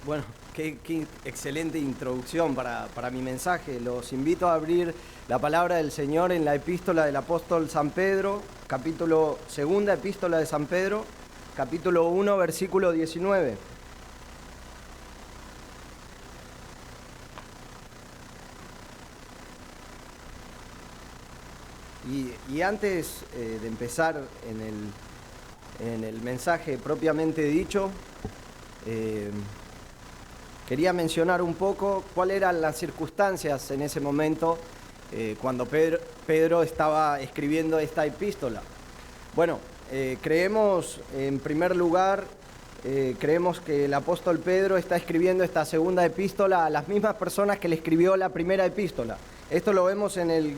Bueno, qué excelente introducción para mi mensaje. Los invito a abrir la palabra del Señor en la epístola del apóstol San Pedro, segunda epístola de San Pedro, capítulo 1, versículo 19. Y antes de empezar en el mensaje propiamente dicho, quería mencionar un poco cuáles eran las circunstancias en ese momento cuando Pedro estaba escribiendo esta epístola. Bueno, creemos, en primer lugar, creemos que el apóstol Pedro está escribiendo esta segunda epístola a las mismas personas que le escribió la primera epístola. Esto lo vemos en el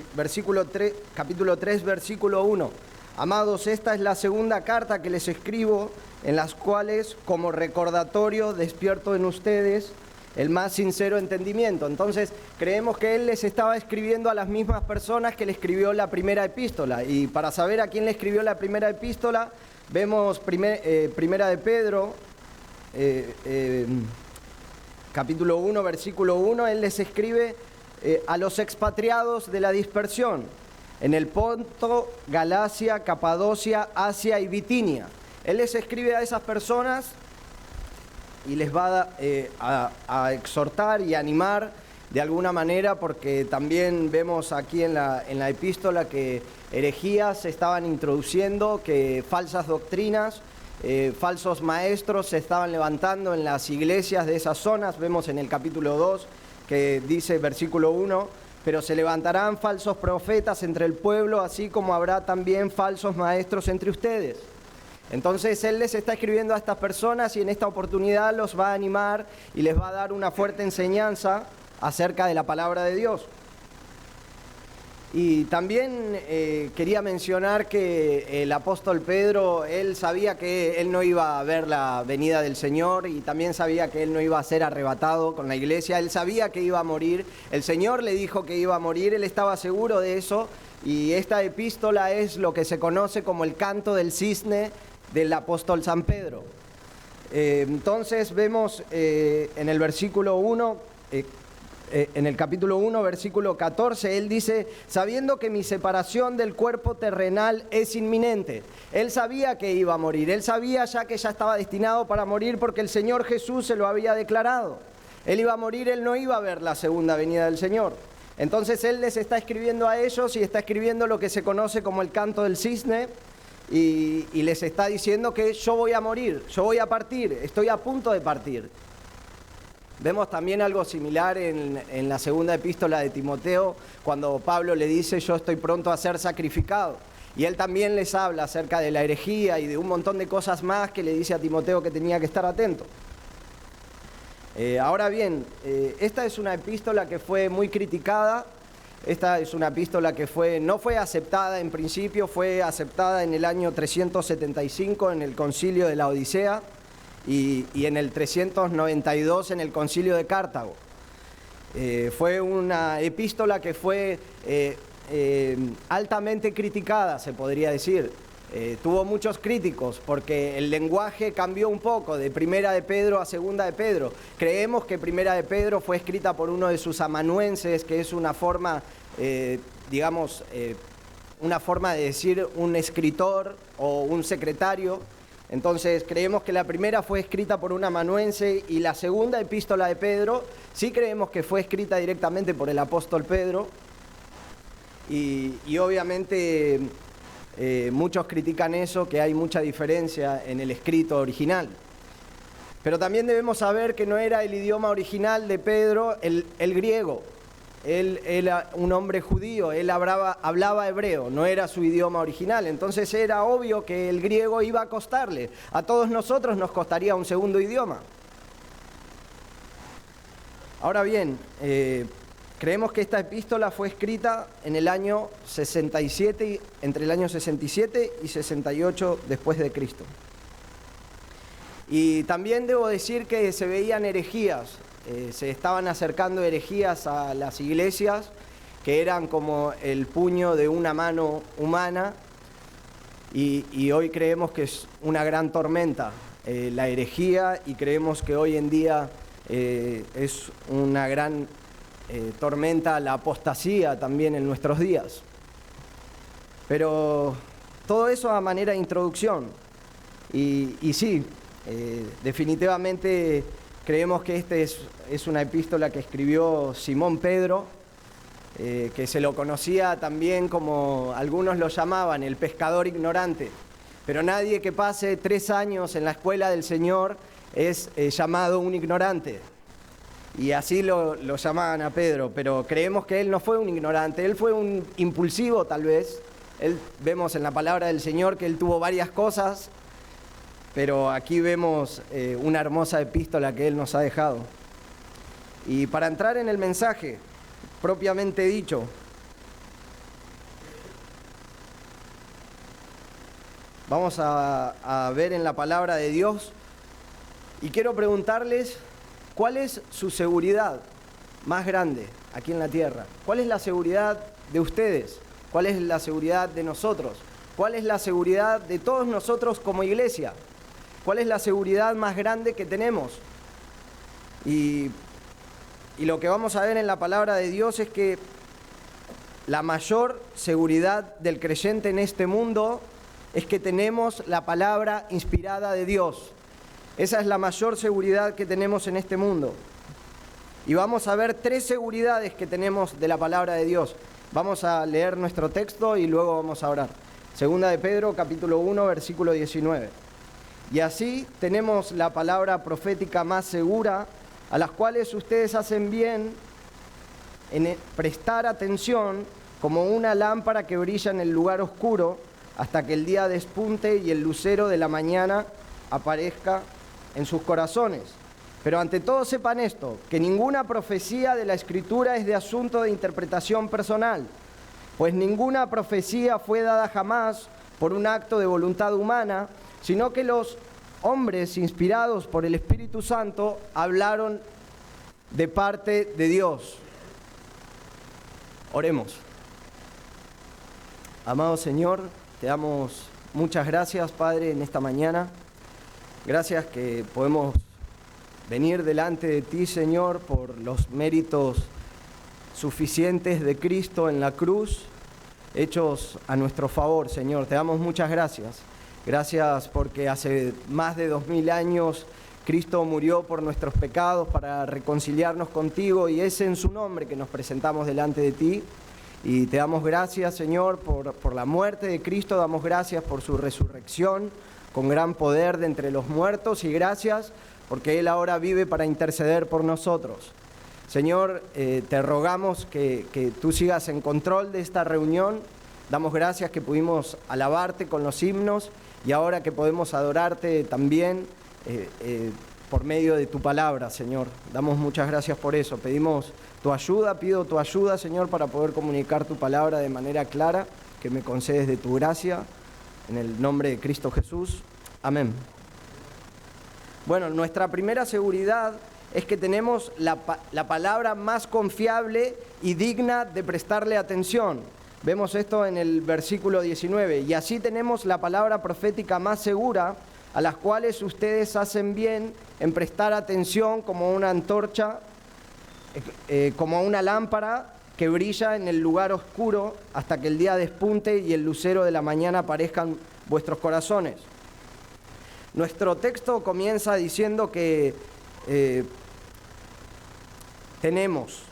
capítulo 3, versículo 1. Amados, esta es la segunda carta que les escribo, en las cuales, como recordatorio, despierto en ustedes el más sincero entendimiento. Entonces, creemos que él les estaba escribiendo a las mismas personas que le escribió la primera epístola. Y para saber a quién le escribió la primera epístola, vemos primera de Pedro, capítulo 1, versículo 1, él les escribe a los expatriados de la dispersión, en el Ponto, Galacia, Capadocia, Asia y Bitinia. Él les escribe a esas personas y les va a exhortar y animar de alguna manera, porque también vemos aquí en la epístola que herejías se estaban introduciendo, que falsas doctrinas, falsos maestros se estaban levantando en las iglesias de esas zonas. Vemos en el capítulo 2 que dice, versículo 1, pero se levantarán falsos profetas entre el pueblo, así como habrá también falsos maestros entre ustedes. Entonces él les está escribiendo a estas personas y en esta oportunidad los va a animar y les va a dar una fuerte enseñanza acerca de la palabra de Dios. Y también quería mencionar que el apóstol Pedro, él sabía que él no iba a ver la venida del Señor y también sabía que él no iba a ser arrebatado con la iglesia. Él sabía que iba a morir, el Señor le dijo que iba a morir, él estaba seguro de eso. Y esta epístola es lo que se conoce como el canto del cisne del apóstol San Pedro. Entonces vemos en el versículo 1, en el capítulo 1, versículo 14, él dice, sabiendo que mi separación del cuerpo terrenal es inminente. Él sabía que iba a morir, él sabía ya que ya estaba destinado para morir porque el Señor Jesús se lo había declarado. Él iba a morir, él no iba a ver la segunda venida del Señor. Entonces él les está escribiendo a ellos y está escribiendo lo que se conoce como el canto del cisne y les está diciendo que yo voy a morir, yo voy a partir, estoy a punto de partir. Vemos también algo similar en la segunda epístola de Timoteo, cuando Pablo le dice, yo estoy pronto a ser sacrificado. Y él también les habla acerca de la herejía y de un montón de cosas más que le dice a Timoteo que tenía que estar atento. Ahora bien, esta es una epístola que fue muy criticada. Esta es una epístola que no fue aceptada en principio, fue aceptada en el año 375 en el concilio de la Odisea y en el 392 en el concilio de Cartago. Fue una epístola que fue altamente criticada, se podría decir. Tuvo muchos críticos porque el lenguaje cambió un poco de primera de Pedro a segunda de Pedro. Creemos que primera de Pedro fue escrita por uno de sus amanuenses, que es una forma, una forma de decir un escritor o un secretario. Entonces creemos que la primera fue escrita por un amanuense y la segunda epístola de Pedro sí creemos que fue escrita directamente por el apóstol Pedro y obviamente muchos critican eso, que hay mucha diferencia en el escrito original. Pero también debemos saber que no era el idioma original de Pedro el griego. Él era un hombre judío, él hablaba hebreo, no era su idioma original. Entonces era obvio que el griego iba a costarle. A todos nosotros nos costaría un segundo idioma. Ahora bien, creemos que esta epístola fue escrita en el año 67, entre el año 67 y 68 después de Cristo. Y también debo decir que se veían herejías, se estaban acercando herejías a las iglesias que eran como el puño de una mano humana y hoy creemos que es una gran tormenta la herejía y creemos que hoy en día es una gran tormenta la apostasía también en nuestros días. Pero todo eso a manera de introducción. Y sí, definitivamente creemos que esta es una epístola que escribió Simón Pedro, que se lo conocía también como algunos lo llamaban, el pescador ignorante. Pero nadie que pase 3 años en la escuela del Señor es llamado un ignorante. Y así lo llamaban a Pedro, pero creemos que él no fue un ignorante, él fue un impulsivo tal vez. Vemos en la palabra del Señor que él tuvo varias cosas, pero aquí vemos una hermosa epístola que él nos ha dejado. Y para entrar en el mensaje propiamente dicho, vamos a ver en la palabra de Dios y quiero preguntarles, ¿cuál es su seguridad más grande aquí en la tierra? ¿Cuál es la seguridad de ustedes? ¿Cuál es la seguridad de nosotros? ¿Cuál es la seguridad de todos nosotros como iglesia? ¿Cuál es la seguridad más grande que tenemos? Y lo que vamos a ver en la palabra de Dios es que la mayor seguridad del creyente en este mundo es que tenemos la palabra inspirada de Dios. Esa es la mayor seguridad que tenemos en este mundo. Y vamos a ver 3 seguridades que tenemos de la palabra de Dios. Vamos a leer nuestro texto y luego vamos a orar. Segunda de Pedro, capítulo 1, versículo 19. Y así tenemos la palabra profética más segura, a las cuales ustedes hacen bien en prestar atención como una lámpara que brilla en el lugar oscuro hasta que el día despunte y el lucero de la mañana aparezca en sus corazones. Pero ante todo sepan esto, que ninguna profecía de la Escritura es de asunto de interpretación personal, pues ninguna profecía fue dada jamás por un acto de voluntad humana, sino que los hombres inspirados por el Espíritu Santo hablaron de parte de Dios. Oremos. Amado Señor, te damos muchas gracias, Padre, en esta mañana. Gracias que podemos venir delante de ti, Señor, por los méritos suficientes de Cristo en la cruz, hechos a nuestro favor, Señor. Te damos muchas gracias. Gracias porque hace más de 2000 años Cristo murió por nuestros pecados para reconciliarnos contigo y es en su nombre que nos presentamos delante de ti. Y te damos gracias, Señor, por la muerte de Cristo, damos gracias por su resurrección con gran poder de entre los muertos y gracias porque Él ahora vive para interceder por nosotros. Señor, te rogamos que tú sigas en control de esta reunión. Damos gracias que pudimos alabarte con los himnos y ahora que podemos adorarte también por medio de tu palabra, Señor. Damos muchas gracias por eso. Pedimos tu ayuda, pido tu ayuda, Señor, para poder comunicar tu palabra de manera clara, que me concedes de tu gracia, en el nombre de Cristo Jesús. Amén. Bueno, nuestra primera seguridad es que tenemos la palabra más confiable y digna de prestarle atención. Vemos esto en el versículo 19. Y así tenemos la palabra profética más segura, a las cuales ustedes hacen bien en prestar atención como una antorcha, como una lámpara que brilla en el lugar oscuro hasta que el día despunte y el lucero de la mañana aparezca en vuestros corazones. Nuestro texto comienza diciendo que tenemos.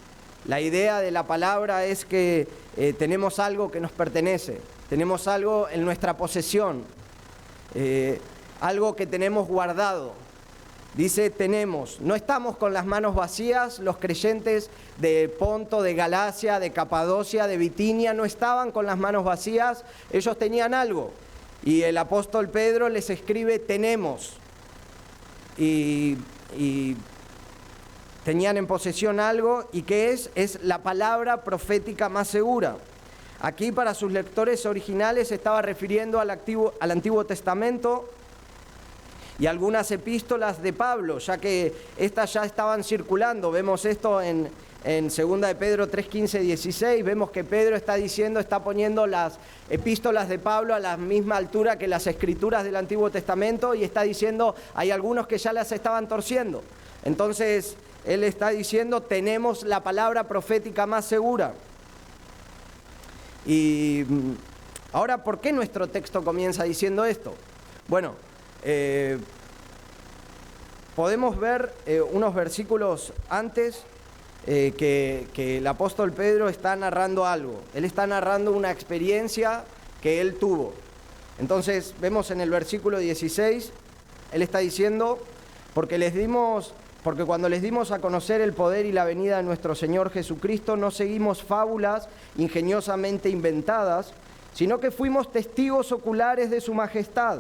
La idea de la palabra es que tenemos algo que nos pertenece, tenemos algo en nuestra posesión, algo que tenemos guardado. Dice tenemos, no estamos con las manos vacías. Los creyentes de Ponto, de Galacia, de Capadocia, de Bitinia no estaban con las manos vacías, ellos tenían algo. Y el apóstol Pedro les escribe tenemos. Y tenían en posesión algo, ¿y qué es? Es la palabra profética más segura. Aquí para sus lectores originales se estaba refiriendo al Antiguo Testamento y algunas epístolas de Pablo, ya que estas ya estaban circulando. Vemos esto en 2 de Pedro 3, 15, 16, vemos que Pedro está poniendo las epístolas de Pablo a la misma altura que las escrituras del Antiguo Testamento, y está diciendo, hay algunos que ya las estaban torciendo. Entonces, él está diciendo, tenemos la palabra profética más segura. Y ahora, ¿por qué nuestro texto comienza diciendo esto? Bueno, podemos ver unos versículos antes que el apóstol Pedro está narrando algo. Él está narrando una experiencia que él tuvo. Entonces, vemos en el versículo 16, él está diciendo, porque cuando les dimos a conocer el poder y la venida de nuestro Señor Jesucristo, no seguimos fábulas ingeniosamente inventadas, sino que fuimos testigos oculares de su majestad.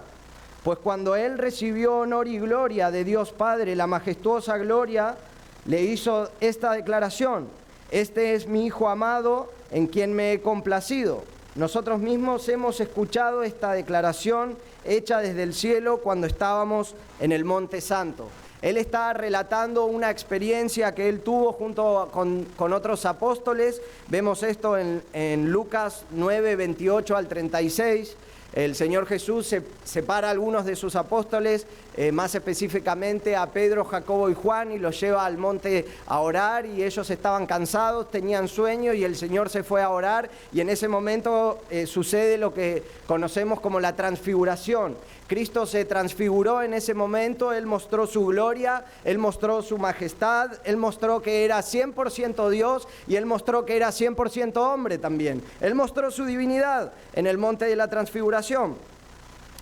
Pues cuando Él recibió honor y gloria de Dios Padre, la majestuosa gloria, le hizo esta declaración: este es mi Hijo amado, en quien me he complacido. Nosotros mismos hemos escuchado esta declaración hecha desde el cielo cuando estábamos en el Monte Santo. Él está relatando una experiencia que él tuvo junto con otros apóstoles. Vemos esto en Lucas 9, 28 al 36. El Señor Jesús separa a algunos de sus apóstoles, más específicamente a Pedro, Jacobo y Juan, y los lleva al monte a orar, y ellos estaban cansados, tenían sueño, y el Señor se fue a orar, y en ese momento sucede lo que conocemos como la transfiguración. Cristo se transfiguró en ese momento, Él mostró su gloria, Él mostró su majestad, Él mostró que era 100% Dios y Él mostró que era 100% hombre también. Él mostró su divinidad en el monte de la transfiguración.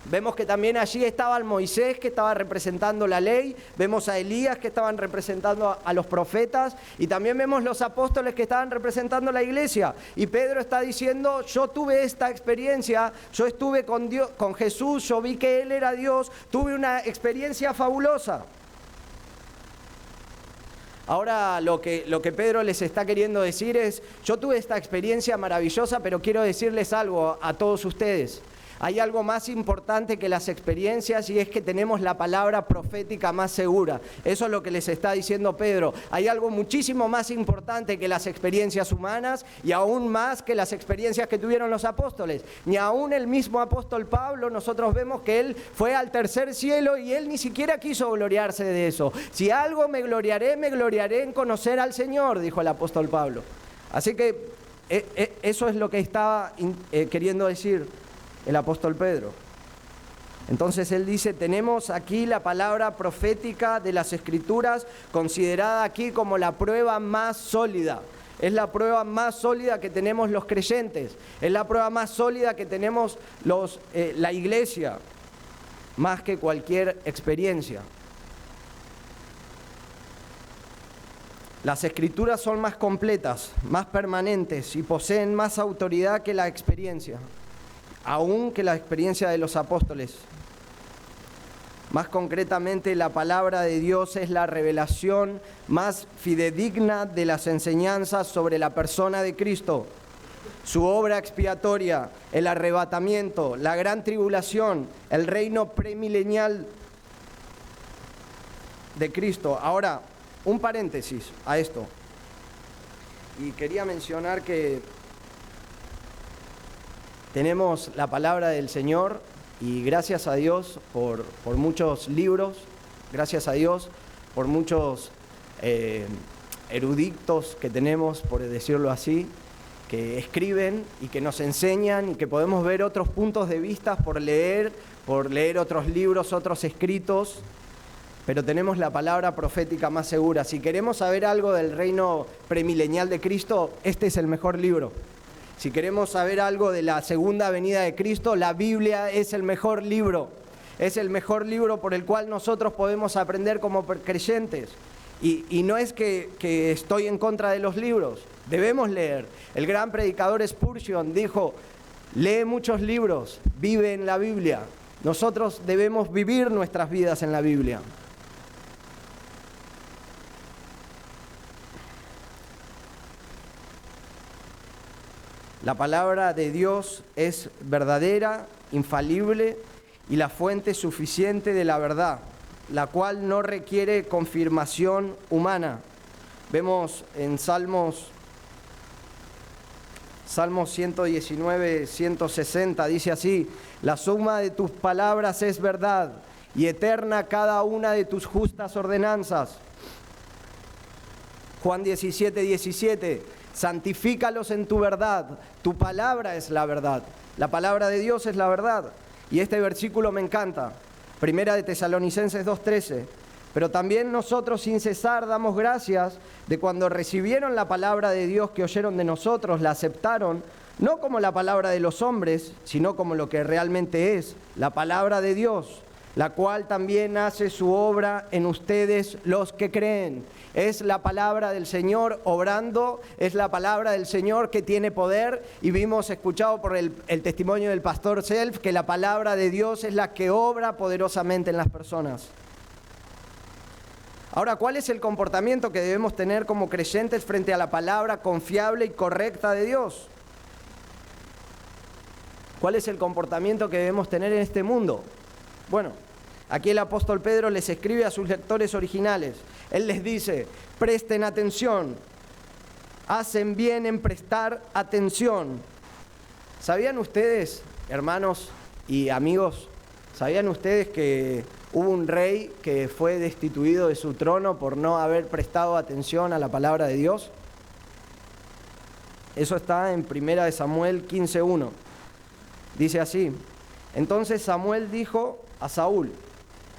Vemos que también allí estaba Moisés, que estaba representando la ley, vemos a Elías, que estaban representando a los profetas, y también vemos los apóstoles que estaban representando la iglesia. Y Pedro está diciendo, yo tuve esta experiencia, yo estuve con Dios, con Jesús, yo vi que Él era Dios, tuve una experiencia fabulosa. Ahora lo que Pedro les está queriendo decir es, yo tuve esta experiencia maravillosa, pero quiero decirles algo a todos ustedes. Hay algo más importante que las experiencias, y es que tenemos la palabra profética más segura. Eso es lo que les está diciendo Pedro. Hay algo muchísimo más importante que las experiencias humanas, y aún más que las experiencias que tuvieron los apóstoles. Ni aún el mismo apóstol Pablo, nosotros vemos que él fue al tercer cielo y él ni siquiera quiso gloriarse de eso. Si algo me gloriaré en conocer al Señor, dijo el apóstol Pablo. Así que eso es lo que estaba queriendo decir el apóstol Pedro. Entonces él dice, tenemos aquí la palabra profética de las Escrituras, considerada aquí como la prueba más sólida. Es la prueba más sólida que tenemos los creyentes. Es la prueba más sólida que tenemos la iglesia, más que cualquier experiencia. Las Escrituras son más completas, más permanentes y poseen más autoridad que la experiencia, aún que la experiencia de los apóstoles. Más concretamente, la palabra de Dios es la revelación más fidedigna de las enseñanzas sobre la persona de Cristo, su obra expiatoria, el arrebatamiento, la gran tribulación, el reino premilenial de Cristo. Ahora, un paréntesis a esto. Y quería mencionar que tenemos la palabra del Señor, y gracias a Dios por muchos libros, gracias a Dios por muchos eruditos que tenemos, por decirlo así, que escriben y que nos enseñan, y que podemos ver otros puntos de vista por leer otros libros, otros escritos, pero tenemos la palabra profética más segura. Si queremos saber algo del reino premilenial de Cristo, este es el mejor libro. Si queremos saber algo de la segunda venida de Cristo, la Biblia es el mejor libro. Es el mejor libro por el cual nosotros podemos aprender como creyentes. Y no es que estoy en contra de los libros, debemos leer. El gran predicador Spurgeon dijo, lee muchos libros, vive en la Biblia. Nosotros debemos vivir nuestras vidas en la Biblia. La palabra de Dios es verdadera, infalible, y la fuente suficiente de la verdad, la cual no requiere confirmación humana. Vemos en Salmos 119, 160, dice así: la suma de tus palabras es verdad, y eterna cada una de tus justas ordenanzas. Juan 17, 17, santifícalos en tu verdad, tu palabra es la verdad. La palabra de Dios es la verdad. Y este versículo me encanta, Primera de Tesalonicenses 2:13. Pero también nosotros sin cesar damos gracias de cuando recibieron la palabra de Dios que oyeron de nosotros, la aceptaron, no como la palabra de los hombres, sino como lo que realmente es, la palabra de Dios, la cual también hace su obra en ustedes los que creen. Es la palabra del Señor obrando, es la palabra del Señor que tiene poder, y escuchado por el testimonio del pastor Self, que la palabra de Dios es la que obra poderosamente en las personas. Ahora, ¿cuál es el comportamiento que debemos tener como creyentes frente a la palabra confiable y correcta de Dios? ¿Cuál es el comportamiento que debemos tener en este mundo? Bueno, aquí el apóstol Pedro les escribe a sus lectores originales. Él les dice: presten atención, hacen bien en prestar atención. ¿Sabían ustedes, hermanos y amigos, sabían ustedes que hubo un rey que fue destituido de su trono por no haber prestado atención a la palabra de Dios? Eso está en 1 Samuel 15:1. Dice así: entonces Samuel dijo a Saúl: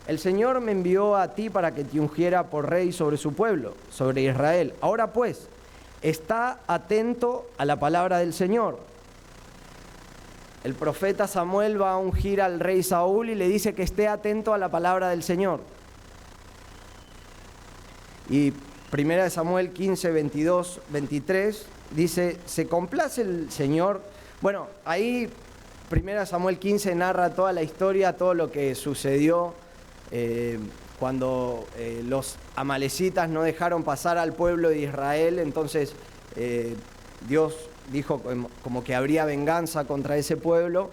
el Señor me envió a ti para que te ungiera por rey sobre su pueblo, sobre Israel. Ahora pues, está atento a la palabra del Señor. El profeta Samuel va a ungir al rey Saúl y le dice que esté atento a la palabra del Señor. Y 1 Samuel 15, 22, 23 dice: se complace el Señor. Bueno, ahí 1 Samuel 15 narra toda la historia, todo lo que sucedió cuando los amalecitas no dejaron pasar al pueblo de Israel. Entonces Dios dijo como que habría venganza contra ese pueblo.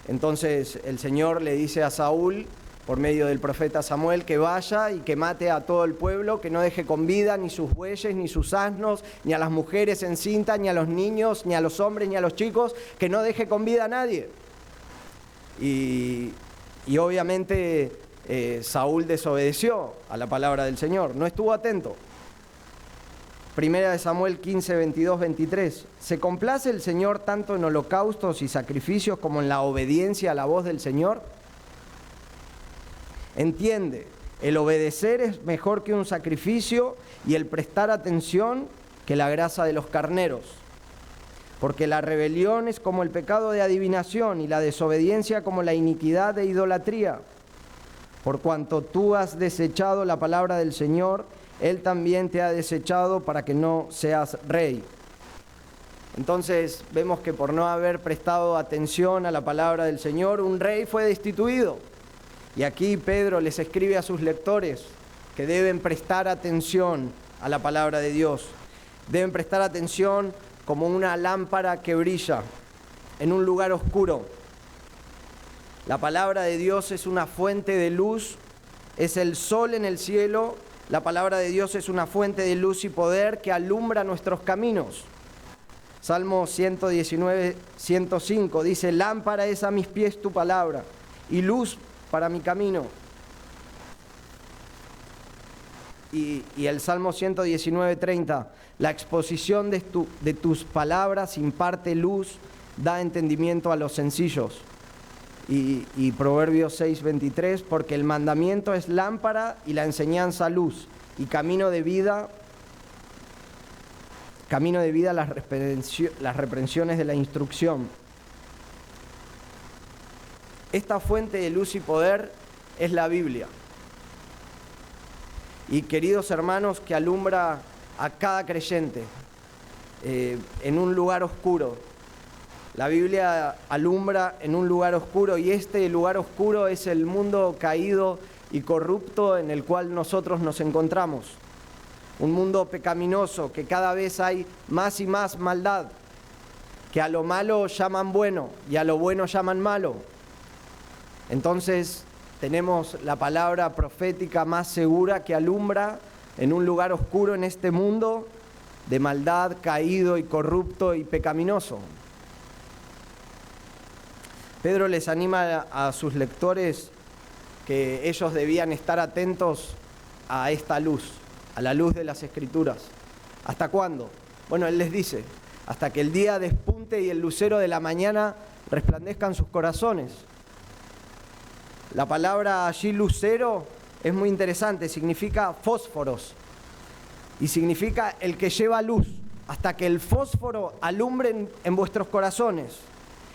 Entonces el Señor le dice a Saúl, por medio del profeta Samuel, que vaya y que mate a todo el pueblo, que no deje con vida ni sus bueyes, ni sus asnos, ni a las mujeres encintas, ni a los niños, ni a los hombres, ni a los chicos, que no deje con vida a nadie. Y obviamente Saúl desobedeció a la palabra del Señor, no estuvo atento. 1 Samuel 15, 22, 23. ¿Se complace el Señor tanto en holocaustos y sacrificios como en la obediencia a la voz del Señor? Entiende, el obedecer es mejor que un sacrificio y el prestar atención que la grasa de los carneros. Porque la rebelión es como el pecado de adivinación y la desobediencia como la iniquidad de idolatría. Por cuanto tú has desechado la palabra del Señor, Él también te ha desechado para que no seas rey. Entonces vemos que por no haber prestado atención a la palabra del Señor, un rey fue destituido. Y aquí Pedro les escribe a sus lectores que deben prestar atención a la palabra de Dios. Deben prestar atención como una lámpara que brilla en un lugar oscuro. La palabra de Dios es una fuente de luz, es el sol en el cielo. La palabra de Dios es una fuente de luz y poder que alumbra nuestros caminos. Salmo 119, 105 dice: lámpara es a mis pies tu palabra y luz para mi camino. Y el Salmo 119, 30, la exposición de tus palabras imparte luz, da entendimiento a los sencillos. Y Proverbios 6, 23, porque el mandamiento es lámpara y la enseñanza luz, y camino de vida las reprensiones de la instrucción. Esta fuente de luz y poder es la Biblia. Y queridos hermanos, que alumbra a cada creyente en un lugar oscuro. La Biblia alumbra en un lugar oscuro, y este lugar oscuro es el mundo caído y corrupto en el cual nosotros nos encontramos. Un mundo pecaminoso, que cada vez hay más y más maldad, que a lo malo llaman bueno y a lo bueno llaman malo. Entonces tenemos la palabra profética más segura que alumbra en un lugar oscuro en este mundo de maldad, caído y corrupto y pecaminoso. Pedro les anima a sus lectores que ellos debían estar atentos a esta luz, a la luz de las Escrituras. ¿Hasta cuándo? Bueno, él les dice, hasta que el día despunte y el lucero de la mañana resplandezca en sus corazones. La palabra allí lucero es muy interesante, significa fósforos y significa el que lleva luz, hasta que el fósforo alumbre en vuestros corazones.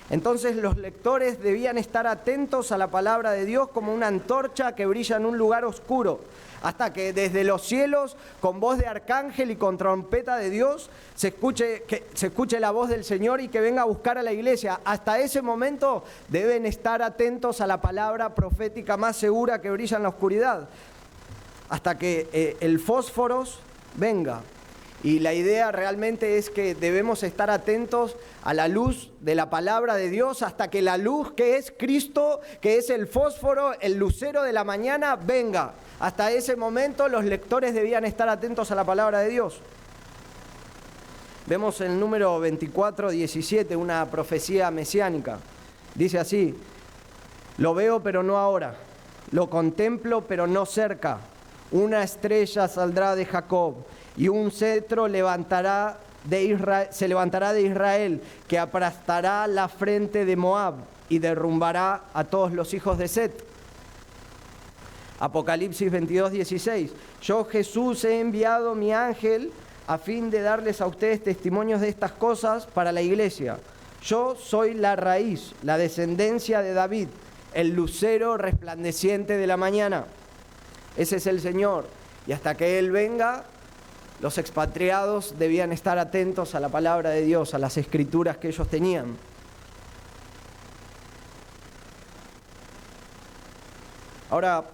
Entonces los lectores debían estar atentos a la palabra de Dios como una antorcha que brilla en un lugar oscuro, hasta que desde los cielos, con voz de arcángel y con trompeta de Dios, se escuche la voz del Señor y que venga a buscar a la iglesia. Hasta ese momento deben estar atentos a la palabra profética más segura que brilla en la oscuridad, hasta que el fósforo venga. Y la idea realmente es que debemos estar atentos a la luz de la palabra de Dios hasta que la luz que es Cristo, que es el fósforo, el lucero de la mañana, venga. Hasta ese momento los lectores debían estar atentos a la palabra de Dios. Vemos el número 24:17, una profecía mesiánica. Dice así: lo veo pero no ahora, lo contemplo pero no cerca. Una estrella saldrá de Jacob y un cetro se levantará de Israel, que aplastará la frente de Moab y derrumbará a todos los hijos de Set. Apocalipsis 22:16. Yo, Jesús, he enviado mi ángel a fin de darles a ustedes testimonios de estas cosas para la iglesia. Yo soy la raíz, la descendencia de David, el lucero resplandeciente de la mañana. Ese es el Señor. Y hasta que Él venga, los expatriados debían estar atentos a la palabra de Dios, a las escrituras que ellos tenían. Ahora,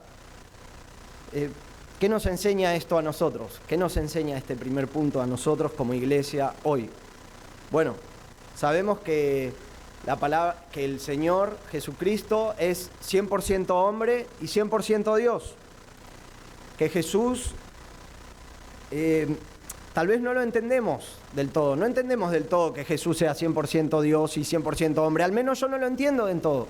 ¿qué nos enseña esto a nosotros? ¿Qué nos enseña este primer punto a nosotros como iglesia hoy? Bueno, sabemos que la palabra, que el Señor Jesucristo es 100% hombre y 100% Dios. Que Jesús, tal vez no lo entendemos del todo. No entendemos del todo que Jesús sea 100% Dios y 100% hombre. Al menos yo no lo entiendo del todo.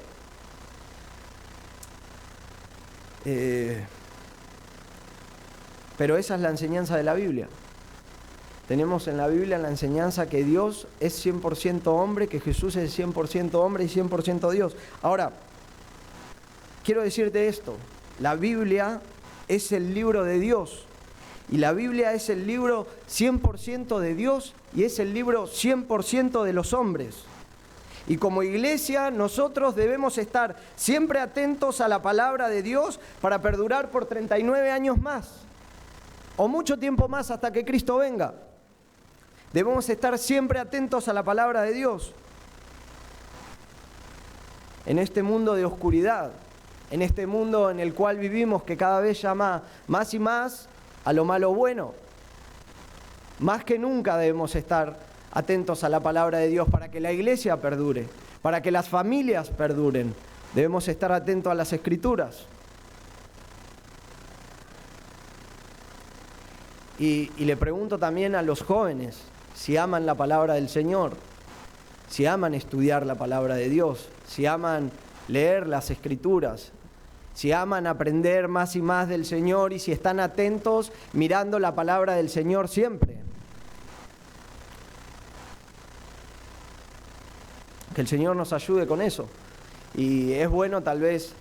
Pero esa es la enseñanza de la Biblia. Tenemos en la Biblia la enseñanza que Dios es 100% hombre, que Jesús es 100% hombre y 100% Dios. Ahora, quiero decirte esto. La Biblia es el libro de Dios. Y la Biblia es el libro 100% de Dios y es el libro 100% de los hombres. Y como iglesia nosotros debemos estar siempre atentos a la palabra de Dios para perdurar por 39 años más o mucho tiempo más hasta que Cristo venga. Debemos estar siempre atentos a la palabra de Dios en este mundo de oscuridad, en este mundo en el cual vivimos, que cada vez llama más y más a lo malo bueno. Más que nunca debemos estar atentos a la palabra de Dios para que la iglesia perdure, para que las familias perduren. Debemos estar atentos a las Escrituras. Y le pregunto también a los jóvenes si aman la palabra del Señor, si aman estudiar la palabra de Dios, si aman leer las Escrituras, si aman aprender más y más del Señor y si están atentos mirando la palabra del Señor siempre. Que el Señor nos ayude con eso. Y es bueno tal vez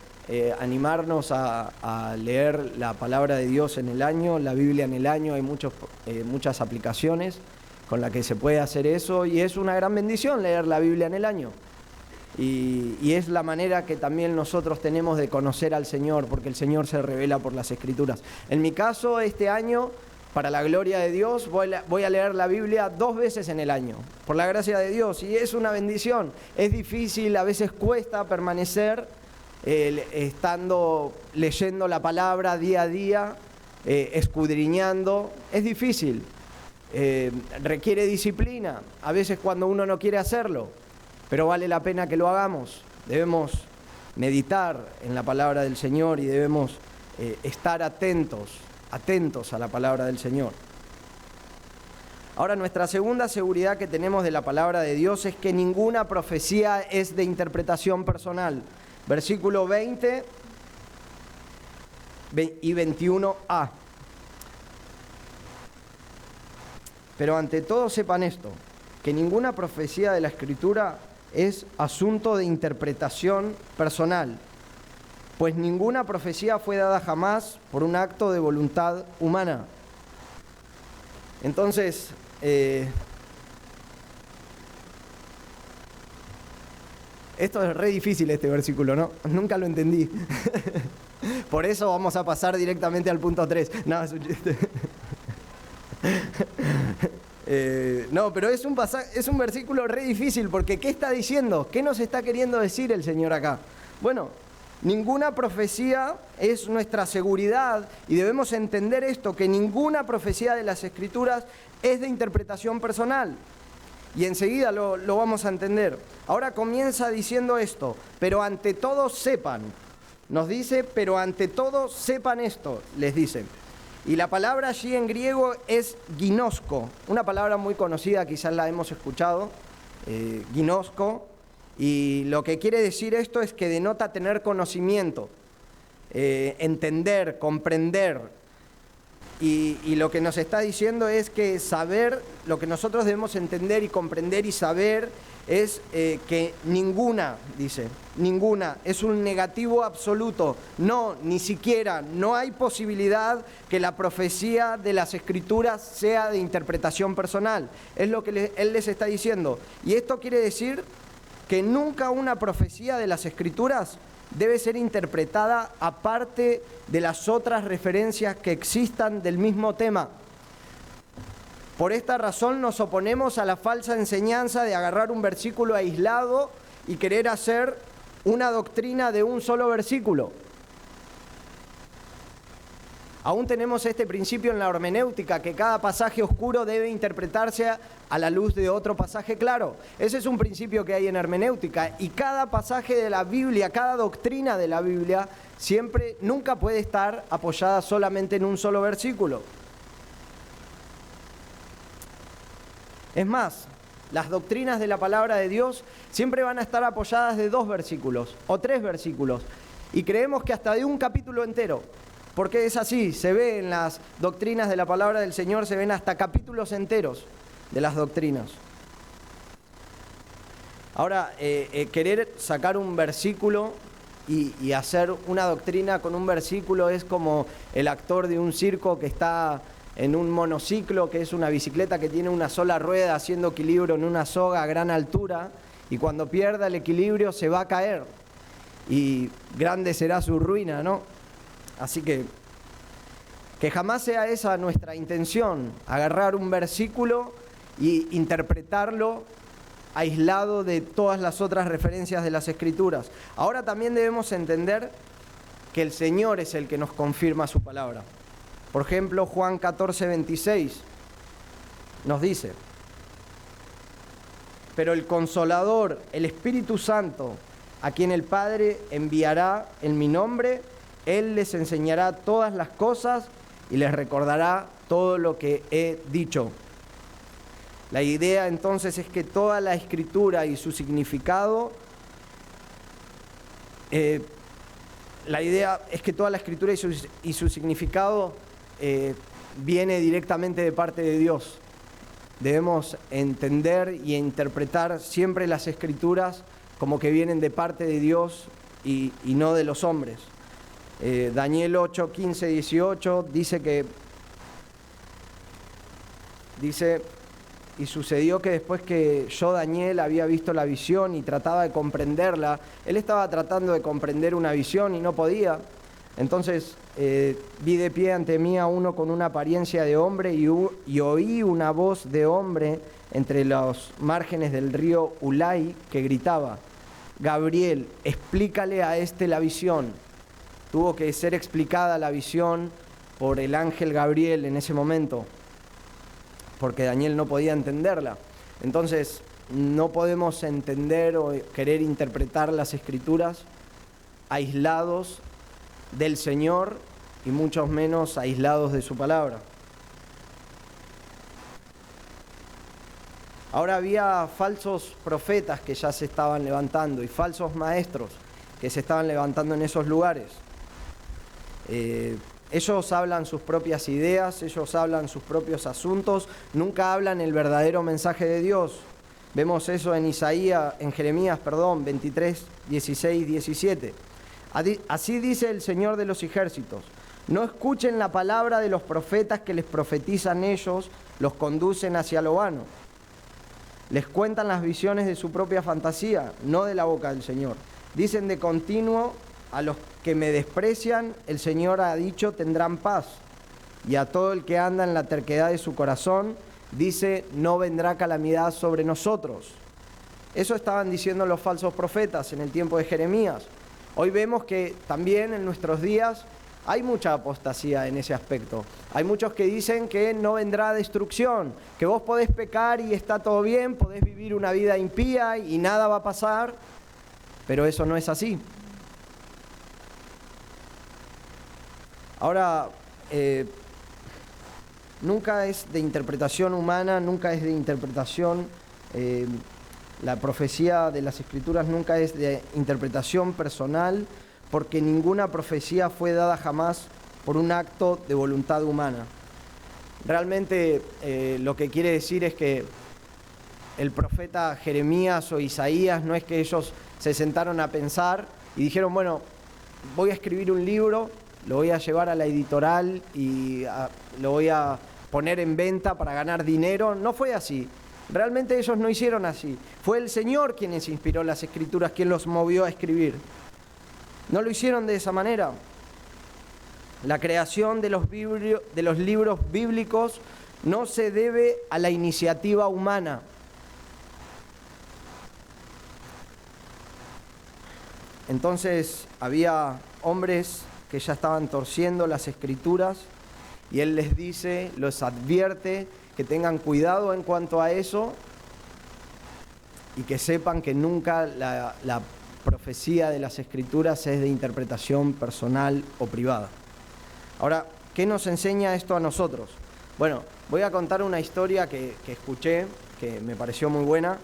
animarnos a leer la palabra de Dios en el año, la Biblia en el año. Hay muchas aplicaciones con las que se puede hacer eso y es una gran bendición leer la Biblia en el año. Y es la manera que también nosotros tenemos de conocer al Señor, porque el Señor se revela por las Escrituras. En mi caso, este año, para la gloria de Dios, voy a leer la Biblia 2 veces en el año, por la gracia de Dios, y es una bendición. Es difícil, a veces cuesta permanecer estando leyendo la palabra día a día, escudriñando. Es difícil, requiere disciplina, a veces cuando uno no quiere hacerlo, pero vale la pena que lo hagamos. Debemos meditar en la palabra del Señor y debemos estar atentos a la palabra del Señor. Ahora, nuestra segunda seguridad que tenemos de la palabra de Dios es que ninguna profecía es de interpretación personal. Versículo 20 y 21a. Pero ante todo sepan esto, que ninguna profecía de la Escritura es asunto de interpretación personal, pues ninguna profecía fue dada jamás por un acto de voluntad humana. Entonces, esto es re difícil este versículo, ¿no? Nunca lo entendí. Por eso vamos a pasar directamente al punto 3. No, es un chiste. No, pero es un versículo re difícil, porque ¿qué está diciendo? ¿Qué nos está queriendo decir el Señor acá? Bueno, ninguna profecía es nuestra seguridad y debemos entender esto, que ninguna profecía de las Escrituras es de interpretación personal. Y enseguida lo vamos a entender. Ahora comienza diciendo esto, pero ante todo sepan. Nos dice, pero ante todo sepan esto, les dice. Y la palabra allí en griego es ginosko, una palabra muy conocida, quizás la hemos escuchado, ginosko. Y lo que quiere decir esto es que denota tener conocimiento, entender, comprender. Y lo que nos está diciendo es que saber, lo que nosotros debemos entender y comprender y saber es que ninguna, dice, ninguna, es un negativo absoluto. No, ni siquiera, no hay posibilidad que la profecía de las Escrituras sea de interpretación personal. Es lo que él les está diciendo. Y esto quiere decir que nunca una profecía de las Escrituras debe ser interpretada aparte de las otras referencias que existan del mismo tema. Por esta razón nos oponemos a la falsa enseñanza de agarrar un versículo aislado y querer hacer una doctrina de un solo versículo. Aún tenemos este principio en la hermenéutica, que cada pasaje oscuro debe interpretarse a la luz de otro pasaje claro. Ese es un principio que hay en hermenéutica, y cada pasaje de la Biblia, cada doctrina de la Biblia, nunca puede estar apoyada solamente en un solo versículo. Es más, las doctrinas de la palabra de Dios siempre van a estar apoyadas de 2 versículos o 3 versículos, y creemos que hasta de un capítulo entero. Porque es así, se ve en las doctrinas de la palabra del Señor, se ven hasta capítulos enteros de las doctrinas. Ahora, querer sacar un versículo y hacer una doctrina con un versículo es como el actor de un circo que está en un monociclo, que es una bicicleta que tiene una sola rueda haciendo equilibrio en una soga a gran altura, y cuando pierda el equilibrio se va a caer y grande será su ruina, ¿no? Así que jamás sea esa nuestra intención, agarrar un versículo e interpretarlo aislado de todas las otras referencias de las Escrituras. Ahora también debemos entender que el Señor es el que nos confirma su palabra. Por ejemplo, Juan 14:26 nos dice: pero el Consolador, el Espíritu Santo, a quien el Padre enviará en mi nombre, Él les enseñará todas las cosas y les recordará todo lo que he dicho. La idea entonces es que toda la Escritura y su significado, y su significado viene directamente de parte de Dios. Debemos entender y interpretar siempre las Escrituras como que vienen de parte de Dios y no de los hombres. Daniel 8, 15, 18 dice, y sucedió que después que yo, Daniel, había visto la visión y trataba de comprenderla, él estaba tratando de comprender una visión y no podía. Entonces vi de pie ante mí a uno con una apariencia de hombre y oí una voz de hombre entre los márgenes del río Ulai que gritaba: Gabriel, explícale a este la visión. Tuvo que ser explicada la visión por el ángel Gabriel en ese momento, porque Daniel no podía entenderla. Entonces, no podemos entender o querer interpretar las Escrituras aislados del Señor y muchos menos aislados de su palabra. Ahora había falsos profetas que ya se estaban levantando y falsos maestros que se estaban levantando en esos lugares. Ellos hablan sus propias ideas, ellos hablan sus propios asuntos, nunca hablan el verdadero mensaje de Dios. Vemos eso en Jeremías 23, 16, 17. Así dice el Señor de los ejércitos: no escuchen la palabra de los profetas que les profetizan ellos, los conducen hacia lo vano. Les cuentan las visiones de su propia fantasía, no de la boca del Señor. Dicen de continuo: a los que me desprecian, el Señor ha dicho, tendrán paz. Y a todo el que anda en la terquedad de su corazón, dice, no vendrá calamidad sobre nosotros. Eso estaban diciendo los falsos profetas en el tiempo de Jeremías. Hoy vemos que también en nuestros días hay mucha apostasía en ese aspecto. Hay muchos que dicen que no vendrá destrucción, que vos podés pecar y está todo bien, podés vivir una vida impía y nada va a pasar, pero eso no es así. Ahora, nunca es de interpretación humana, nunca es de interpretación, la profecía de las Escrituras nunca es de interpretación personal, porque ninguna profecía fue dada jamás por un acto de voluntad humana. Realmente lo que quiere decir es que el profeta Jeremías o Isaías no es que ellos se sentaron a pensar y dijeron, bueno, voy a escribir un libro, lo voy a llevar a la editorial y lo voy a poner en venta para ganar dinero. No fue así. Realmente ellos no hicieron así. Fue el Señor quien les inspiró las Escrituras, quien los movió a escribir. No lo hicieron de esa manera. La creación de los libros bíblicos no se debe a la iniciativa humana. Entonces había hombres que ya estaban torciendo las Escrituras y Él les dice, los advierte que tengan cuidado en cuanto a eso y que sepan que nunca la profecía de las Escrituras es de interpretación personal o privada. Ahora, ¿qué nos enseña esto a nosotros? Bueno, voy a contar una historia que escuché, que me pareció muy buena.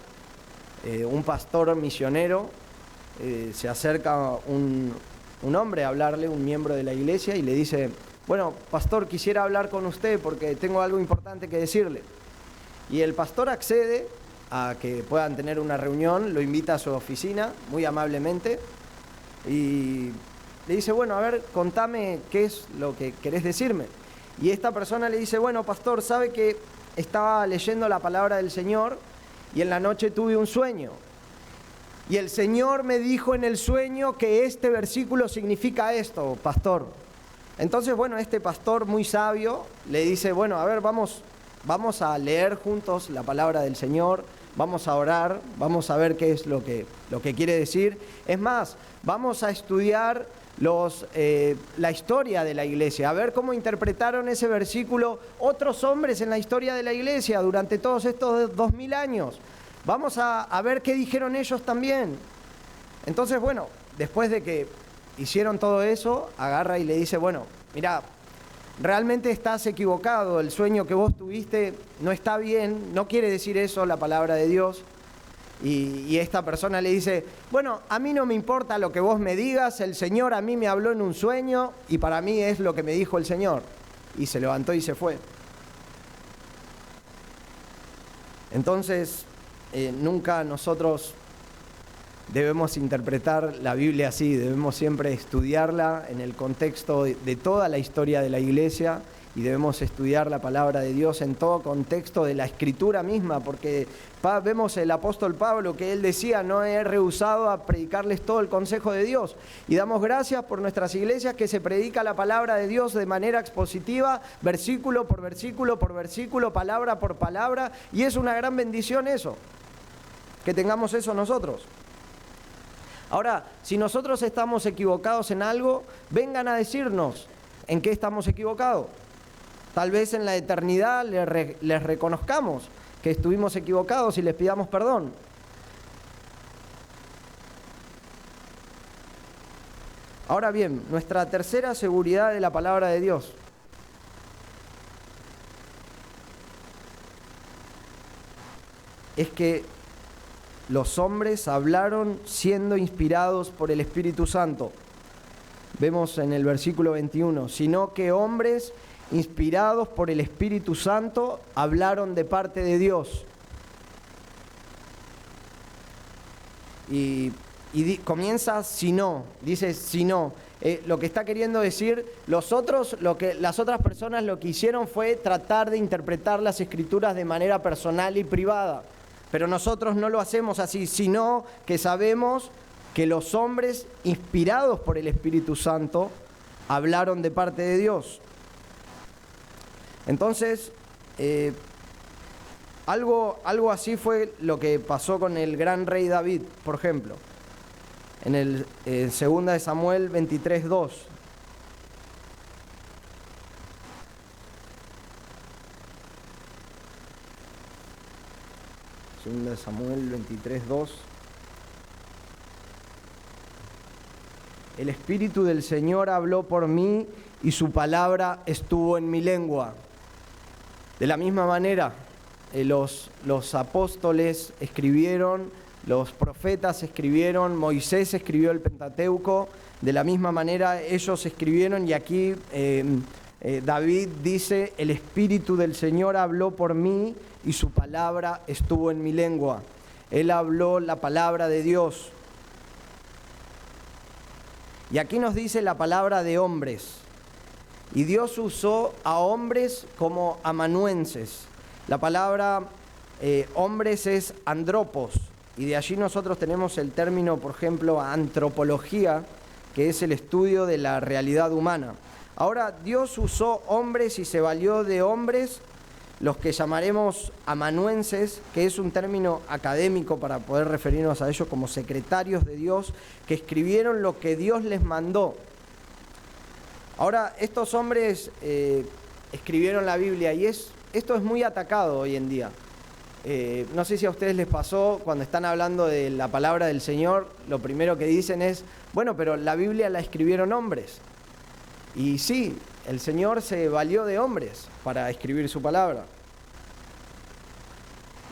Un pastor misionero, se acerca un hombre a hablarle, un miembro de la iglesia, y le dice, bueno, pastor, quisiera hablar con usted porque tengo algo importante que decirle. Y el pastor accede a que puedan tener una reunión, lo invita a su oficina, muy amablemente, y le dice, bueno, a ver, contame qué es lo que querés decirme. Y esta persona le dice, bueno, pastor, sabe que estaba leyendo la palabra del Señor y en la noche tuve un sueño. Y el Señor me dijo en el sueño que este versículo significa esto, pastor. Entonces, bueno, este pastor muy sabio le dice, bueno, a ver, vamos a leer juntos la palabra del Señor, vamos a orar, vamos a ver qué es lo que quiere decir. Es más, vamos a estudiar la historia de la iglesia, a ver cómo interpretaron ese versículo otros hombres en la historia de la iglesia durante todos estos 2000 años. Vamos a ver qué dijeron ellos también. Entonces, bueno, después de que hicieron todo eso, agarra y le dice, bueno, mira, realmente estás equivocado, el sueño que vos tuviste no está bien, no quiere decir eso la palabra de Dios. Y esta persona le dice, bueno, a mí no me importa lo que vos me digas, el Señor a mí me habló en un sueño y para mí es lo que me dijo el Señor. Y se levantó y se fue. Entonces, nunca nosotros debemos interpretar la Biblia así, debemos siempre estudiarla en el contexto de toda la historia de la iglesia y debemos estudiar la palabra de Dios en todo contexto de la Escritura misma, porque vemos el apóstol Pablo que él decía, no he rehusado a predicarles todo el consejo de Dios, y damos gracias por nuestras iglesias que se predica la palabra de Dios de manera expositiva, versículo por versículo por versículo, palabra por palabra, y es una gran bendición eso, que tengamos eso nosotros. Ahora, si nosotros estamos equivocados en algo, vengan a decirnos en qué estamos equivocados. Tal vez en la eternidad les reconozcamos que estuvimos equivocados y les pidamos perdón. Ahora bien, nuestra tercera seguridad de la palabra de Dios. Es que los hombres hablaron siendo inspirados por el Espíritu Santo. Vemos en el versículo 21, sino que hombres inspirados por el Espíritu Santo hablaron de parte de Dios. Y comienza si no, dice si no. Lo que está queriendo decir, las otras personas lo que hicieron fue tratar de interpretar las Escrituras de manera personal y privada. Pero nosotros no lo hacemos así, sino que sabemos que los hombres inspirados por el Espíritu Santo hablaron de parte de Dios. Entonces, algo así fue lo que pasó con el gran rey David, por ejemplo, en 2 de Samuel 23:2. Segunda de Samuel 23:2. El Espíritu del Señor habló por mí y su palabra estuvo en mi lengua. De la misma manera, los apóstoles escribieron, los profetas escribieron, Moisés escribió el Pentateuco. De la misma manera, ellos escribieron, y aquí David dice, el Espíritu del Señor habló por mí y su palabra estuvo en mi lengua. Él habló la palabra de Dios. Y aquí nos dice la palabra de hombres. Y Dios usó a hombres como amanuenses. La palabra hombres es andropos. Y de allí nosotros tenemos el término, por ejemplo, antropología, que es el estudio de la realidad humana. Ahora, Dios usó hombres y se valió de hombres, los que llamaremos amanuenses, que es un término académico para poder referirnos a ellos como secretarios de Dios, que escribieron lo que Dios les mandó. Ahora, estos hombres escribieron la Biblia y esto es muy atacado hoy en día. No sé si a ustedes les pasó, cuando están hablando de la palabra del Señor, lo primero que dicen es, bueno, pero la Biblia la escribieron hombres. Y sí, el Señor se valió de hombres para escribir su palabra.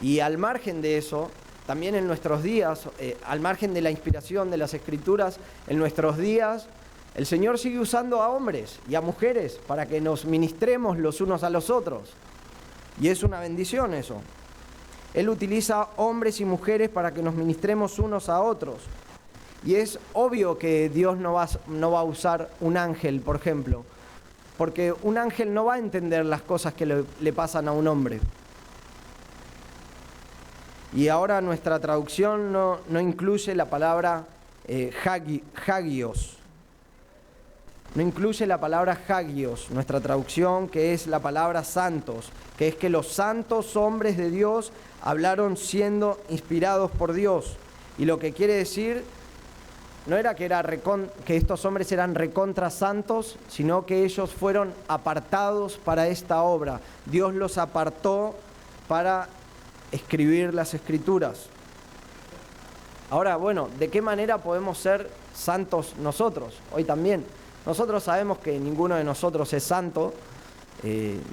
Y al margen de eso, también en nuestros días, al margen de la inspiración de las Escrituras, en nuestros días, el Señor sigue usando a hombres y a mujeres para que nos ministremos los unos a los otros. Y es una bendición eso. Él utiliza hombres y mujeres para que nos ministremos unos a otros. Y es obvio que Dios no va a usar un ángel, por ejemplo, porque un ángel no va a entender las cosas que le pasan a un hombre. Y ahora nuestra traducción no incluye la palabra hagios. No incluye la palabra hagios, nuestra traducción, que es la palabra santos, que es que los santos hombres de Dios hablaron siendo inspirados por Dios. Y lo que quiere decir no era que estos hombres eran recontra santos, sino que ellos fueron apartados para esta obra. Dios los apartó para escribir las Escrituras. Ahora, bueno, ¿de qué manera podemos ser santos nosotros? Hoy también. Nosotros sabemos que ninguno de nosotros es santo,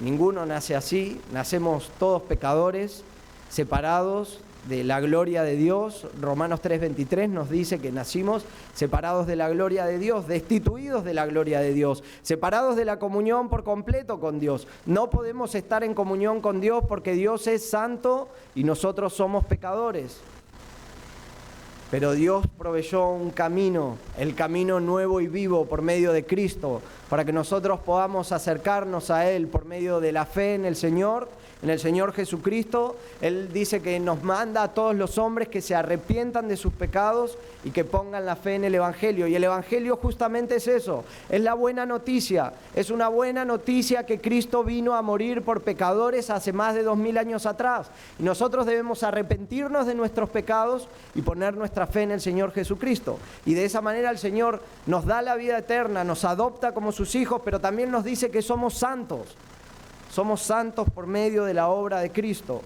ninguno nace así, nacemos todos pecadores, separados de la gloria de Dios. Romanos 3:23 nos dice que nacimos separados de la gloria de Dios, destituidos de la gloria de Dios, separados de la comunión por completo con Dios. No podemos estar en comunión con Dios porque Dios es santo y nosotros somos pecadores. Pero Dios proveyó un camino, el camino nuevo y vivo por medio de Cristo, para que nosotros podamos acercarnos a Él por medio de la fe en el Señor Jesucristo. Él dice que nos manda a todos los hombres que se arrepientan de sus pecados y que pongan la fe en el Evangelio. Y el Evangelio justamente es eso, es la buena noticia. Es una buena noticia que Cristo vino a morir por pecadores hace más de 2000 años atrás. Y nosotros debemos arrepentirnos de nuestros pecados y poner nuestra fe en el Señor Jesucristo. Y de esa manera el Señor nos da la vida eterna, nos adopta como sus hijos, pero también nos dice que somos santos. Somos santos por medio de la obra de Cristo.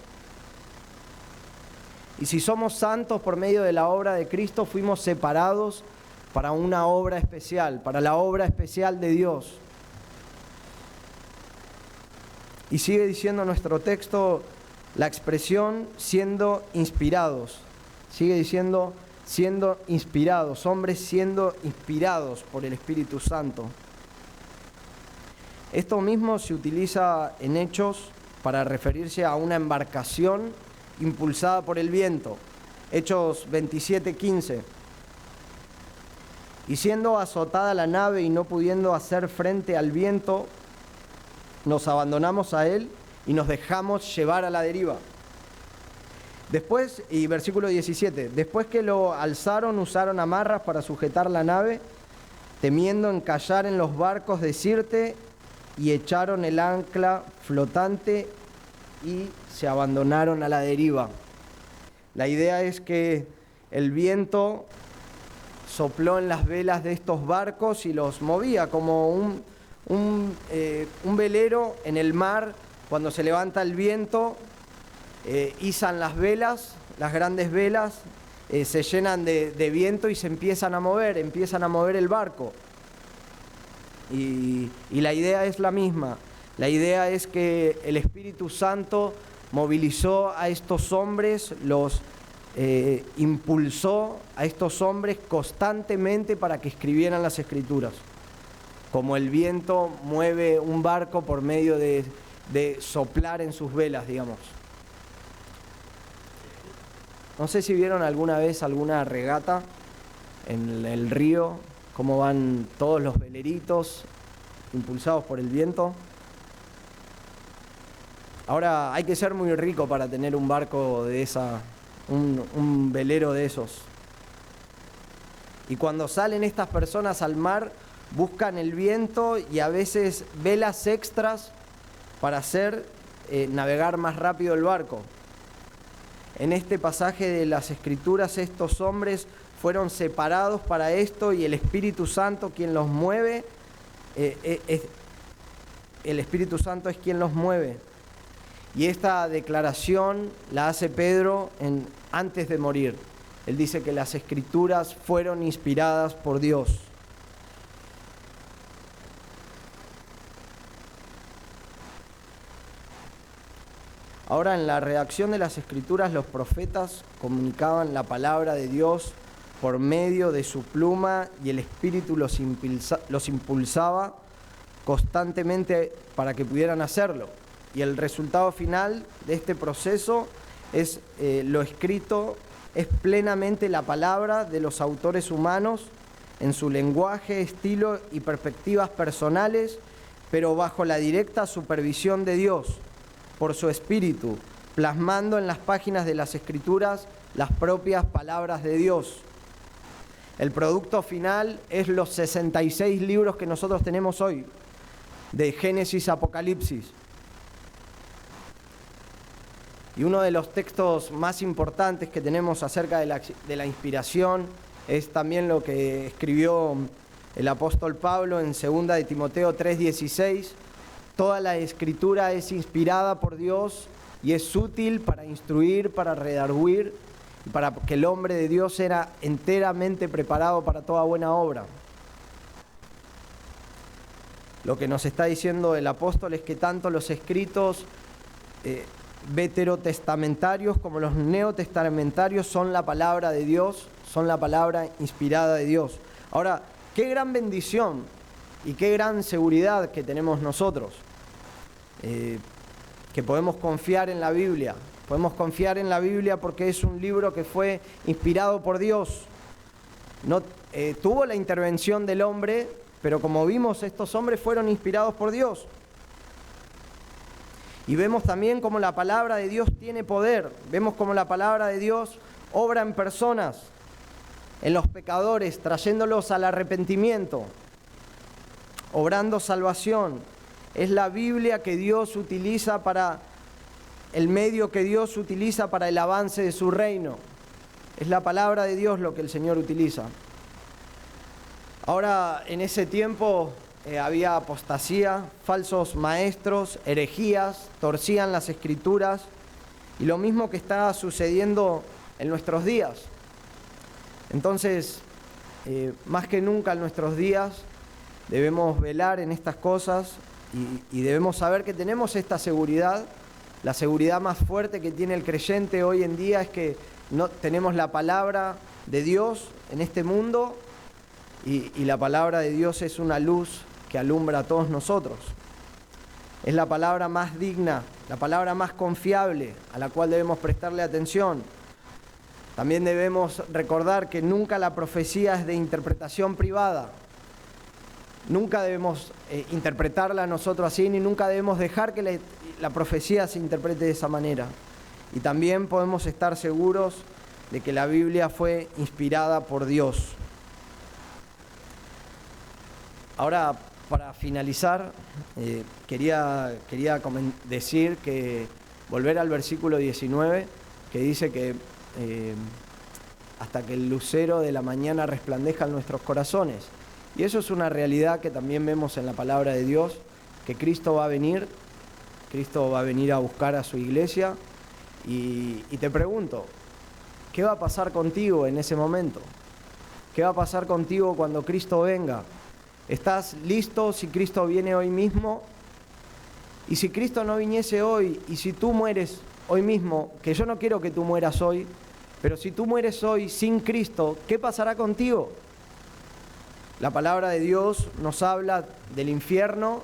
Y si somos santos por medio de la obra de Cristo, fuimos separados para una obra especial, para la obra especial de Dios. Y sigue diciendo nuestro texto la expresión siendo inspirados. Sigue diciendo siendo inspirados, hombres siendo inspirados por el Espíritu Santo. Esto mismo se utiliza en Hechos para referirse a una embarcación impulsada por el viento. Hechos 27:15. Y siendo azotada la nave y no pudiendo hacer frente al viento, nos abandonamos a él y nos dejamos llevar a la deriva. Después, y versículo 17, después que lo alzaron, usaron amarras para sujetar la nave, temiendo encallar en los barcos de Sirte, y echaron el ancla flotante y se abandonaron a la deriva. La idea es que el viento sopló en las velas de estos barcos y los movía como un velero en el mar. Cuando se levanta el viento, izan las velas, las grandes velas, se llenan de viento y se empiezan a mover el barco. Y la idea es la misma. La idea es que el Espíritu Santo movilizó a estos hombres, los impulsó a estos hombres constantemente para que escribieran las Escrituras. Como el viento mueve un barco por medio de soplar en sus velas, digamos. No sé si vieron alguna vez alguna regata en el río, cómo van todos los veleritos impulsados por el viento. Ahora hay que ser muy rico para tener un barco de un velero de esos. Y cuando salen estas personas al mar, buscan el viento y a veces velas extras para hacer navegar más rápido el barco. En este pasaje de las Escrituras, estos hombres fueron separados para esto y el Espíritu Santo quien los mueve, el Espíritu Santo es quien los mueve. Y esta declaración la hace Pedro antes de morir. Él dice que las Escrituras fueron inspiradas por Dios. Ahora, en la redacción de las Escrituras, los profetas comunicaban la palabra de Dios por medio de su pluma y el Espíritu los impulsaba constantemente para que pudieran hacerlo. Y el resultado final de este proceso es lo escrito, es plenamente la palabra de los autores humanos en su lenguaje, estilo y perspectivas personales, pero bajo la directa supervisión de Dios, por su Espíritu, plasmando en las páginas de las Escrituras las propias palabras de Dios. El producto final es los 66 libros que nosotros tenemos hoy, de Génesis a Apocalipsis. Y uno de los textos más importantes que tenemos acerca de la inspiración es también lo que escribió el apóstol Pablo en 2 de Timoteo 3:16. Toda la Escritura es inspirada por Dios y es útil para instruir, para redarguir, y para que el hombre de Dios sea enteramente preparado para toda buena obra. Lo que nos está diciendo el apóstol es que tanto los escritos veterotestamentarios como los neotestamentarios son la palabra de Dios, son la palabra inspirada de Dios. Ahora, qué gran bendición y qué gran seguridad que tenemos nosotros, que podemos confiar en la Biblia. Podemos confiar en la Biblia porque es un libro que fue inspirado por Dios. No, tuvo la intervención del hombre, pero como vimos, estos hombres fueron inspirados por Dios. Y vemos también cómo la palabra de Dios tiene poder. Vemos cómo la palabra de Dios obra en personas, en los pecadores, trayéndolos al arrepentimiento, obrando salvación. Es la Biblia que Dios utiliza el medio que Dios utiliza para el avance de su reino. Es la palabra de Dios lo que el Señor utiliza. Ahora, en ese tiempo había apostasía, falsos maestros, herejías, torcían las Escrituras, y lo mismo que está sucediendo en nuestros días. Entonces, más que nunca en nuestros días debemos velar en estas cosas y debemos saber que tenemos esta seguridad. La seguridad más fuerte que tiene el creyente hoy en día es que no tenemos la palabra de Dios en este mundo y la palabra de Dios es una luz que alumbra a todos nosotros. Es la palabra más digna, la palabra más confiable a la cual debemos prestarle atención. También debemos recordar que nunca la profecía es de interpretación privada. Nunca debemos interpretarla nosotros así, ni nunca debemos dejar que la profecía se interprete de esa manera. Y también podemos estar seguros de que la Biblia fue inspirada por Dios. Ahora, para finalizar, quería decir que volver al versículo 19, que dice que hasta que el lucero de la mañana resplandezca en nuestros corazones. Y eso es una realidad que también vemos en la palabra de Dios, que Cristo va a venir a buscar a su iglesia. Y te pregunto, ¿qué va a pasar contigo en ese momento? ¿Qué va a pasar contigo cuando Cristo venga? ¿Estás listo si Cristo viene hoy mismo? Y si Cristo no viniese hoy, y si tú mueres hoy mismo, que yo no quiero que tú mueras hoy, pero si tú mueres hoy sin Cristo, ¿qué pasará contigo? La palabra de Dios nos habla del infierno.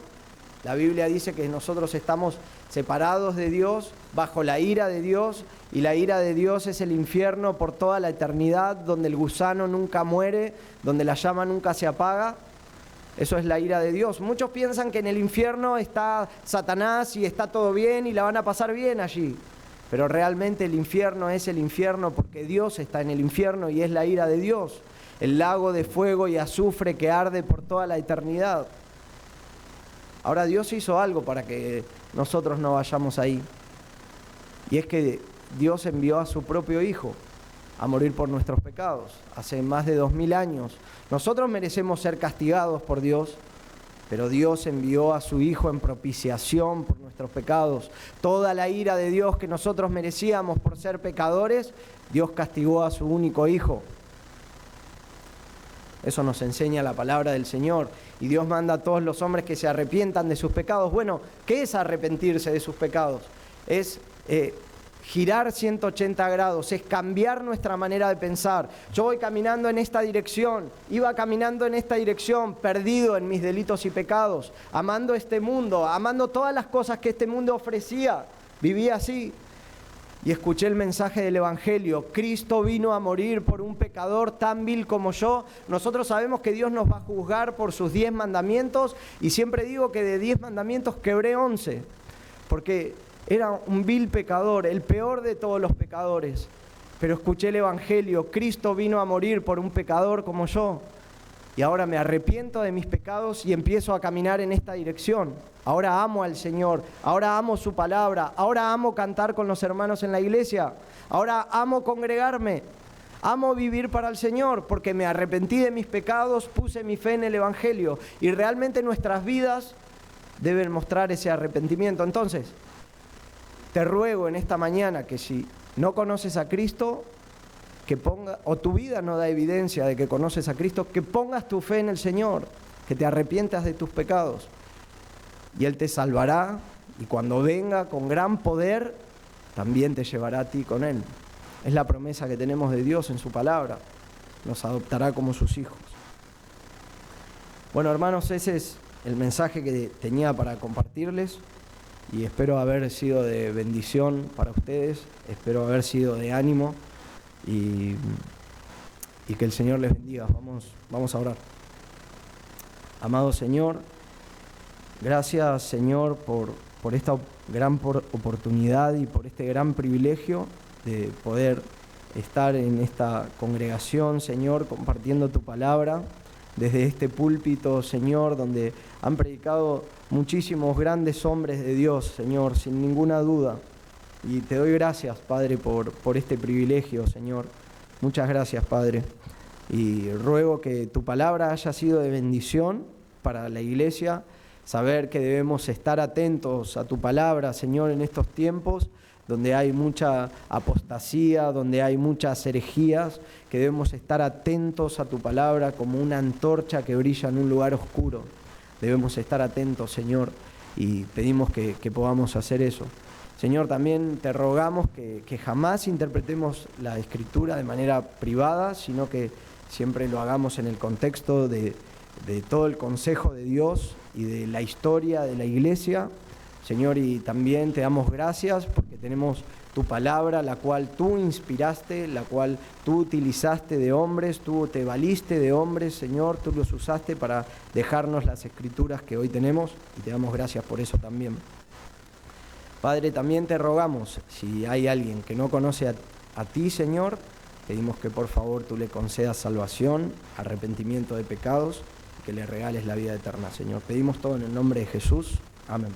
La Biblia dice que nosotros estamos separados de Dios, bajo la ira de Dios, y la ira de Dios es el infierno por toda la eternidad, donde el gusano nunca muere, donde la llama nunca se apaga. Eso es la ira de Dios. Muchos piensan que en el infierno está Satanás y está todo bien y la van a pasar bien allí. Pero realmente el infierno es el infierno porque Dios está en el infierno y es la ira de Dios. El lago de fuego y azufre que arde por toda la eternidad. Ahora Dios hizo algo para que nosotros no vayamos ahí. Y es que Dios envió a su propio Hijo a morir por nuestros pecados. Hace más de 2000 años. Nosotros merecemos ser castigados por Dios, pero Dios envió a su Hijo en propiciación por nuestros pecados. Toda la ira de Dios que nosotros merecíamos por ser pecadores, Dios castigó a su único Hijo. Eso nos enseña la palabra del Señor. Y Dios manda a todos los hombres que se arrepientan de sus pecados. Bueno, ¿qué es arrepentirse de sus pecados? Es girar 180 grados, es cambiar nuestra manera de pensar. Yo voy caminando en esta dirección, iba caminando en esta dirección, perdido en mis delitos y pecados, amando este mundo, amando todas las cosas que este mundo ofrecía. Vivía así. Y escuché el mensaje del Evangelio. Cristo vino a morir por un pecador tan vil como yo. Nosotros sabemos que Dios nos va a juzgar por sus 10 mandamientos. Y siempre digo que de 10 mandamientos quebré 11. Porque era un vil pecador, el peor de todos los pecadores. Pero escuché el Evangelio. Cristo vino a morir por un pecador como yo. Y ahora me arrepiento de mis pecados y empiezo a caminar en esta dirección. Ahora amo al Señor, ahora amo su palabra, ahora amo cantar con los hermanos en la iglesia, ahora amo congregarme, amo vivir para el Señor porque me arrepentí de mis pecados, puse mi fe en el Evangelio y realmente nuestras vidas deben mostrar ese arrepentimiento. Entonces, te ruego en esta mañana que si no conoces a Cristo, o tu vida no da evidencia de que conoces a Cristo, que pongas tu fe en el Señor, que te arrepientas de tus pecados. Y Él te salvará, y cuando venga con gran poder, también te llevará a ti con Él. Es la promesa que tenemos de Dios en su palabra. Nos adoptará como sus hijos. Bueno, hermanos, ese es el mensaje que tenía para compartirles. Y espero haber sido de bendición para ustedes. Espero haber sido de ánimo. Y que el Señor les bendiga. Vamos a orar. Amado Señor, gracias Señor por esta gran oportunidad y por este gran privilegio de poder estar en esta congregación, Señor, compartiendo tu palabra desde este púlpito, Señor, donde han predicado muchísimos grandes hombres de Dios, Señor, sin ninguna duda. Y te doy gracias, Padre, por este privilegio, Señor. Muchas gracias, Padre. Y ruego que tu palabra haya sido de bendición para la iglesia. saber que debemos estar atentos a tu palabra, Señor, en estos tiempos donde hay mucha apostasía, donde hay muchas herejías, que debemos estar atentos a tu palabra como una antorcha que brilla en un lugar oscuro. Debemos estar atentos, Señor, y pedimos que podamos hacer eso. Señor, también te rogamos que jamás interpretemos la Escritura de manera privada, sino que siempre lo hagamos en el contexto de todo el consejo de Dios y de la historia de la Iglesia. Señor, y también te damos gracias porque tenemos tu palabra, la cual tú inspiraste, la cual tú utilizaste de hombres, tú te valiste de hombres, Señor, tú los usaste para dejarnos las Escrituras que hoy tenemos, y te damos gracias por eso también. Padre, también te rogamos, si hay alguien que no conoce a ti, Señor, pedimos que por favor tú le concedas salvación, arrepentimiento de pecados, y que le regales la vida eterna, Señor. Pedimos todo en el nombre de Jesús. Amén.